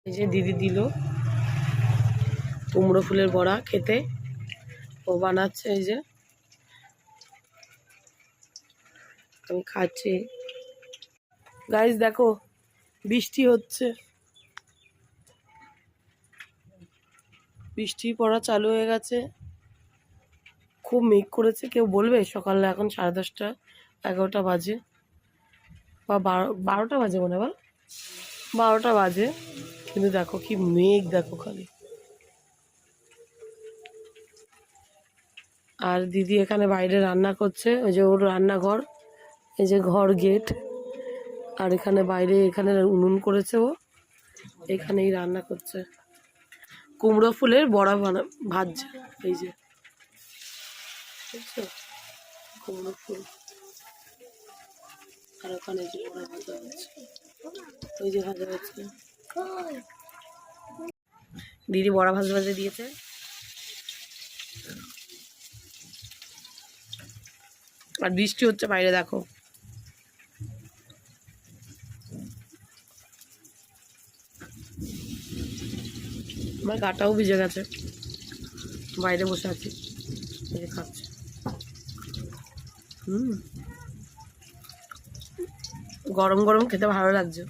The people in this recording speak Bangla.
এই যে দিদি দিল কুমড়ো ফুলের বড়া খেতে, ও বানাচ্ছে। এই যে আমি খাচ্ছি। গাইস দেখো বৃষ্টি হচ্ছে, বৃষ্টি পড়া চালু হয়ে গেছে, খুব মেঘ করেছে। কেউ বলবে সকালে এখন 10:30 11টা বাজে বা 12টা বাজে মনে হয়, 12টা বাজে, কিন্তু দেখো কি মেঘ, দেখো খালি। আর দিদি এখানে বাইরে রান্না করছে, ওই যে ওর রান্নাঘর, এই যে ঘর গেট, আর এখানে বাইরে এখানে উনুন করেছে ও, এখানেই রান্না করছে। কুমড়ো ফুলের বড়া ভাজছে। এই যে বুঝছো, কুমড়ো ফুল, আর ওখানে যে বড়া ভাজা হচ্ছে, ওই যে ভাজা হচ্ছে। দিদি বড়া ভাজে দিয়েছে। আর বৃষ্টি হচ্ছে বাইরে, দেখো। আমার গাটাও ভিজে গেছে, বাইরে বসে আছি, এই যে খাচ্ছি। গরম গরম খেতে ভালো লাগছে।